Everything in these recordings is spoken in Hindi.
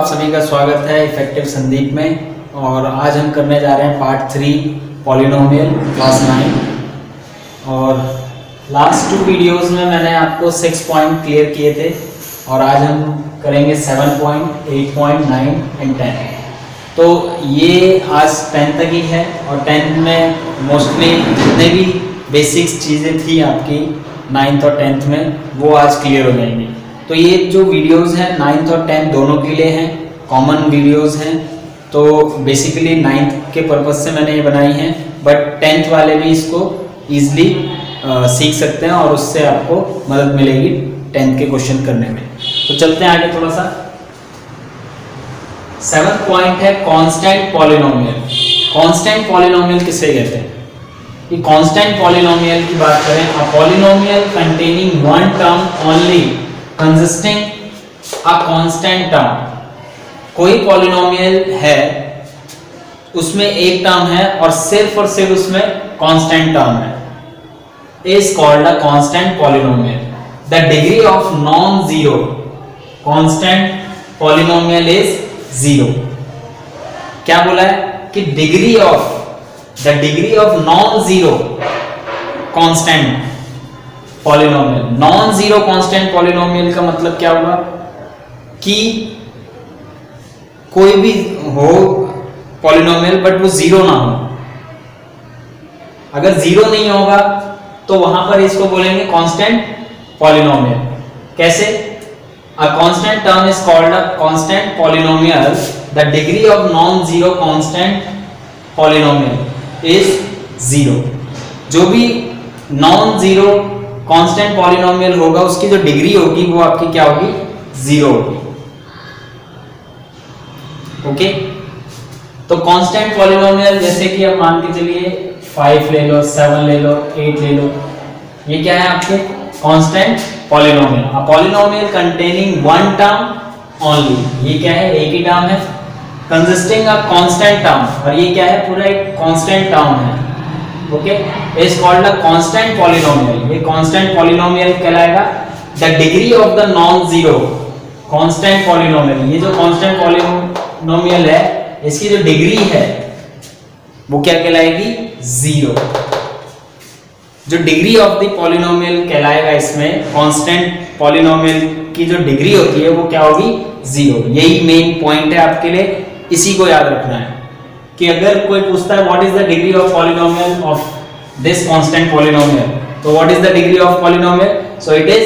आप सभी का स्वागत है इफेक्टिव संदीप में। और आज हम करने जा रहे हैं पार्ट 3 पॉलिनोमियल क्लास 9। और लास्ट 2 वीडियोस में मैंने आपको 6 पॉइंट क्लियर किए थे और आज हम करेंगे 7 पॉइंट, 8 पॉइंट, 9 एंड 10। तो ये आज 10 तक ही है और 10 में मोस्टली जितने भी बेसिक्स चीज़ें थी आपकी 9th और 10th में वो आज क्लियर हो जाएंगी। तो ये जो वीडियोस हैं 9th और 10th दोनों के लिए हैं, कॉमन वीडियोस हैं। तो बेसिकली 9th के पर्पज़ से मैंने ये बनाई हैं, बट 10th वाले भी इसको ईजिली सीख सकते हैं और उससे आपको मदद मिलेगी 10th के क्वेश्चन करने में। तो चलते हैं आगे थोड़ा सा। 7th पॉइंट है कांस्टेंट पॉलिनोमियल। कांस्टेंट पॉलिनोमियल किसे कहते हैं? कि कांस्टेंट पॉलिनोमियल की बात करें, a polynomial containing one term only consisting a constant term. कोई पॉलिनोमियल है उसमें एक टर्म है और सिर्फ उसमें कांस्टेंट टर्म है, is called a constant polynomial. The degree of non zero constant polynomial is 0। क्या बोला है कि degree of non zero constant polynomial. Non zero constant polynomial का मतलब क्या हुआ कि कोई भी हो पॉलिनोमियल बट वो जीरो ना हो। अगर जीरो नहीं होगा तो वहां पर इसको बोलेंगे कांस्टेंट पॉलिनोमियल। कैसे? A constant term is called a constant polynomial. The degree of non-zero constant polynomial is 0. जो भी non-zero constant polynomial होगा उसकी जो डिग्री होगी वो आपकी क्या होगी? 0 होगी। ओके, तो constant polynomial जैसे कि आप मान के चलिए 5 ले लो, 7 ले लो, 8 ले लो, ये क्या है आपके constant polynomial. A polynomial containing one term only, ये क्या है? एक ही टर्म है। कंसिस्टिंग अ कांस्टेंट टर्म, और ये क्या है? पूरा एक कांस्टेंट टर्म है। Okay, is called a constant polynomial. ये कांस्टेंट पॉलिनोमियल कहलाएगा। The degree of the non zero constant polynomial, ये जो कांस्टेंट पॉलिनोमियल है इसकी जो डिग्री है वो क्या कहलाएगी? 0। जो डिग्री ऑफ द पॉलिनोमियल कहलाएगा, इसमें कांस्टेंट पॉलिनोमियल की जो डिग्री होती है वो क्या होगी? 0। यही मेन पॉइंट है आपके लिए, इसी को याद रखना है कि अगर कोई पूछता है what is the degree of polynomial of this constant polynomial, तो what is the degree of polynomial? So it is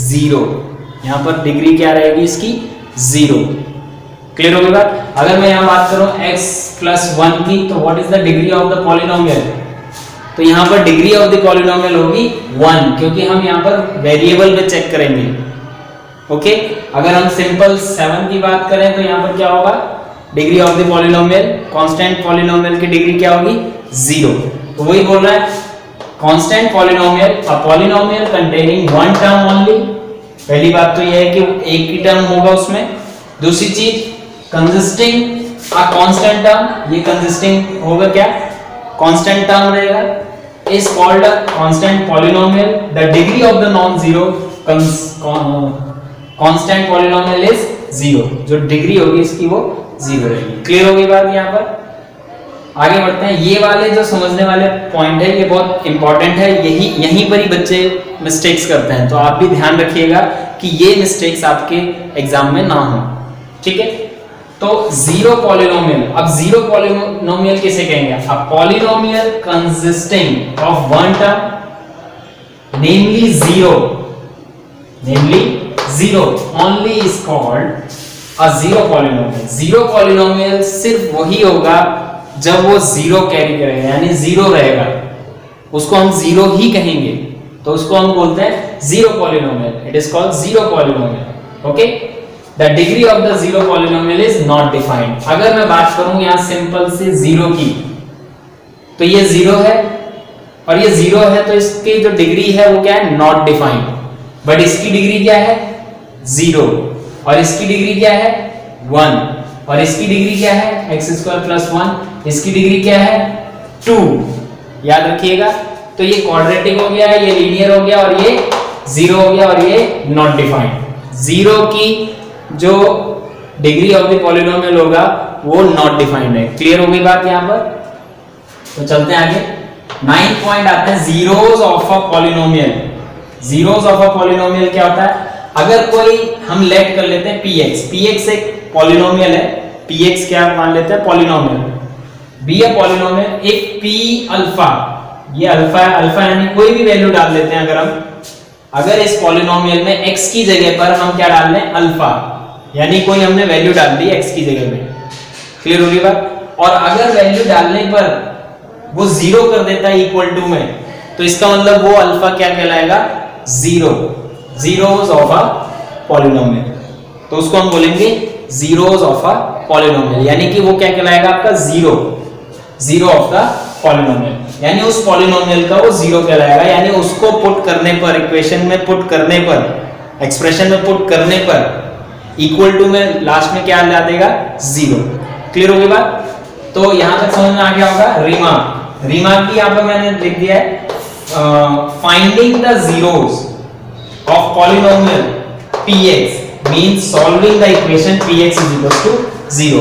0। यहां पर डिग्री क्या रहेगी इसकी? 0। क्लियर हो गई बात? अगर मैं यहां बात करूं x + 1 की, तो what is the degree of the polynomial? तो यहां पर डिग्री ऑफ द पॉलिनोमियल होगी 1, क्योंकि हम यहां पर वेरिएबल पे चेक करेंगे। ओके, अगर हम सिंपल 7 की बात करें तो यहां पर क्या होगा? Degree of the polynomial, constant polynomial की डिग्री क्या होगी? 0। तो वही बोल रहा है constant polynomial, a polynomial containing one term only. पहली बात तो यह है कि एक ही टर्म होगा उसमें। दूसरी चीज कंसिस्टिंग अ कांस्टेंट टर्म, ये कंसिस्टिंग होगा क्या? कांस्टेंट टर्म रहेगा। Is called a constant polynomial. The degree of the non zero constant polynomial is 0। जो डिग्री होगी इसकी वो 0 रहेगी। क्लियर हो गई बात? यहां पर आगे बढ़ते हैं। ये वाले जो समझने वाले पॉइंट है ये बहुत इंपॉर्टेंट है, यहीं पर ही बच्चे मिस्टेक्स करते हैं, तो आप भी ध्यान रखिएगा कि ये मिस्टेक्स आपके एग्जाम में ना हो। ठीक है, तो जीरो पॉलिनोमियल। अब जीरो पॉलिनोमियल किसे कहेंगे? A polynomial consisting of one term namely zero only is called a zero polynomial. Zero polynomial सिर्फ वही होगा जब वो 0 कैरी करेगा, यानी 0 रहेगा, उसको हम 0 ही कहेंगे, तो उसको हम बोलते हैं zero polynomial. It is called zero polynomial. Okay, the degree of the zero polynomial is not defined. अगर मैं बात करूं यहां सिंपल से 0 की, तो ये 0 है और ये 0 है, तो इसकी जो डिग्री है वो क्या है? Not defined. बट इसकी डिग्री क्या है? 0। और इसकी डिग्री क्या है? 1। और इसकी डिग्री क्या है? x² + 1। इसकी डिग्री क्या है? 2। याद रखिएगा। तो ये क्वाड्रेटिक हो गया, ये लीनियर हो गया, और ये 0 हो गया, और ये नॉट डिफाइंड। 0 की जो डिग्री ऑफ द पॉलिनोमियल होगा वो नॉट डिफाइंड है। क्लियर हो गई बात यहाँ पर? तो चलते हैं आगे। 9th पॉइंट आते हैं zeros of a polynomial. Zeros of a polynomial क्या होता है? अगर कोई हम लेट कर लेते हैं px, px एक पॉलिनोमियल है, px क्या मान लेते हैं? Polynomial. Be a polynomial if p alpha, ये अल्फा है, अल्फा यानी कोई भी वैल्यू डाल लेते हैं। अगर इस पॉलिनोमियल में x की जगह पर हम क्या डाल लें? अल्फा, यानी कोई हमने वैल्यू डाल दी x की जगह में। क्लियर होगी बात? और अगर वैल्यू डालने पर वो जीरो कर देता है इक्वल टू में, तो इसका मतलब वो अल्फा क्या कहलाएगा? Zero, zeros of a polynomial. तो उसको हम बोलेंगे जीरोस ऑफ अ पॉलिनोमियल, यानी कि वो क्या कहलाएगा? आपका zero, zero of the polynomial, यानी उस पॉलिनोमियल का वो जीरो कहलाएगा। यानी उसको पुट करने पर, इक्वेशन में पुट करने पर, एक्सप्रेशन में पुट करने पर इक्वल टू में लास्ट में क्या ला देगा? जीरो। क्लियर होगी बात? तो यहां तक समझ में आ गया होगा। रिमार्क, रिमार्क भी यहां पर मैंने लिख दिया है, finding the zeros of polynomial px means solving the equation px is equal to 0।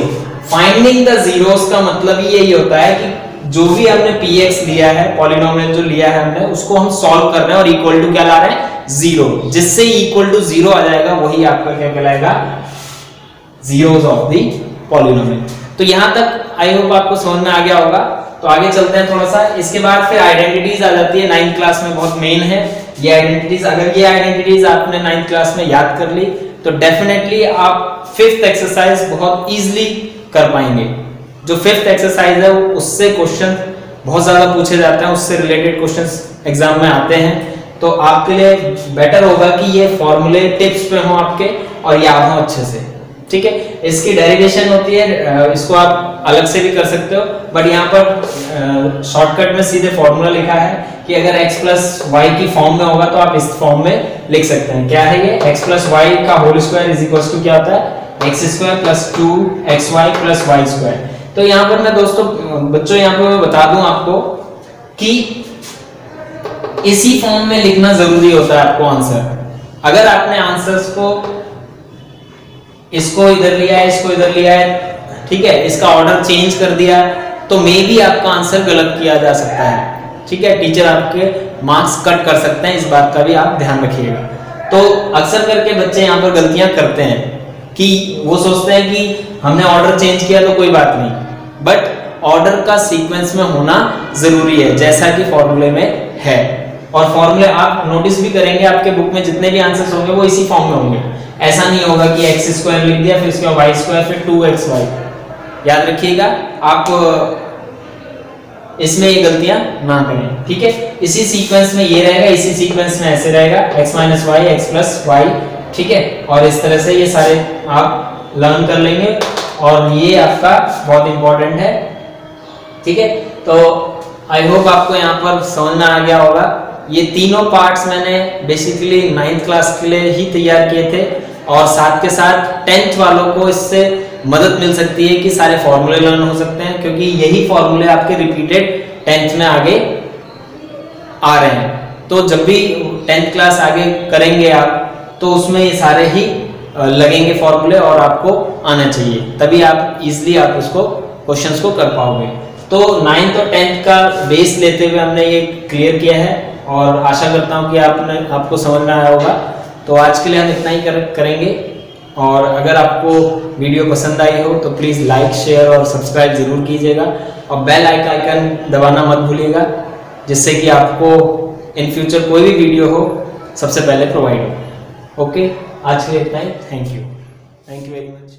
Finding the zeros का मतलब ही यही होता है कि जो भी हमने px लिया है, पॉलिनोमियल जो लिया है हमने, उसको हम सॉल्व कर रहे हैं और इक्वल टू क्या ला रहे हैं? जीरो। जिससे इक्वल टू जीरो आ जाएगा वही आपका क्या कहलाएगा? Zeros of the polynomial. तो यहां तक आई होप आपको समझ में आ गया होगा। तो आगे चलते हैं थोड़ा सा। इसके बाद फिर आइडेंटिटीज आ जाती है, 9th क्लास में बहुत मेन है ये आइडेंटिटीज। अगर ये आइडेंटिटीज आपने 9th क्लास में याद कर ली तो डेफिनेटली आप 5th एक्सरसाइज बहुत इजीली कर पाएंगे। जो 5th एक्सरसाइज है उससे क्वेश्चन बहुत ज्यादा पूछे जाते हैं, उससे रिलेटेड क्वेश्चंस एग्जाम में आते हैं। तो आपके लिए बेटर होगा कि ये फॉर्मूले टिप्स पे हो आपके और याद हो अच्छे से। ठीक है, इसकी डेरिवेशन होती है, इसको आप अलग से भी कर सकते हो, बट यहाँ पर शॉर्टकट में सीधे फॉर्मूला लिखा है कि अगर x प्लस वाई की फॉर्म में होगा तो आप इस फॉर्म में लिख सकते हैं। क्या है ये? x प्लस वाई का whole square is equal to क्या होता है? X square plus 2xy plus Y square. तो यहाँ पर मैं दोस्तों बच्चों यहाँ पर मैं बता दूं आपको कि इसी फॉर्म में लिखना जरूरी होता है आपको आंसर। अगर आपने आंसर्स को इसको इधर लिया है, इसको इधर लिया है, ठीक है, इसका ऑर्डर चेंज कर दिया तो मे बी आपका आंसर गलत किया जा सकता है। ठीक है, टीचर आपके मार्क्स कट कर सकते हैं, इस बात का भी आप ध्यान रखिएगा। तो अक्सर करके बच्चे यहाँ पर गलतियां करते हैं कि वो सोचते हैं कि हमने ऑर्डर चेंज किया तो कोई बात नहीं, बट ऑर्डर का सीक्वेंस में होना जरूरी है जैसा कि फॉर्मूले में है। और फॉर्मूले आप नोटिस भी करेंगे, आपके बुक में जितने भी आंसर्स होंगे वो इसी फॉर्म में होंगे। ऐसा नहीं होगा कि एक्स स्क्वायर लिख दिया फिर इसके बाद वाई स्क्वायर फिर 2xy। याद रखिएगा, आप इसमें ये गलतियां ना करें। ठीक है, इसी सीक्वेंस में ये रहेगा, इसी सीक्वेंस में ऐसे रहेगा x minus Y, X plus Y. ठीक है, और इस तरह से ये सारे आप लर्न कर लेंगे और ये आपका बहुत इंपॉर्टेंट है। ठीक है, तो आई होप आपको यहाँ पर समझ में आ गया होगा। ये तीनों पार्ट्स मैंने बेसिकली 9th क्लास के लिए ही तैयार किए थे और साथ के साथ 10th वालों को इससे मदद मिल सकती है कि सारे फॉर्मूले लर्न हो सकते हैं, क्योंकि यही फॉर्मूले आपके रिपीटेड 10th में आगे आ रहे हैं। तो जब भी 10th क्लास आगे करेंगे आप तो उसमें ये सारे ही लगेंगे फॉर्मूले और आपको आना चाहिए, तभी आप इजीली आप उसको क्वेश्चंस को कर पाओगे। तो 9th और 10th का बेस लेते हुए हमने ये क्लियर किया है और आशा करता हूँ कि आपको समझ में आया होगा। तो आज के लिए हम इतना ही करेंगे और अगर आपको वीडियो पसंद आई हो तो प्लीज़ लाइक, शेयर और सब्सक्राइब जरूर कीजिएगा और बेल आइकन दबाना मत भूलिएगा, जिससे कि आपको इन फ्यूचर कोई भी वीडियो हो सबसे पहले प्रोवाइड हो। ओके, आज के लिए इतना ही। Thank you very much.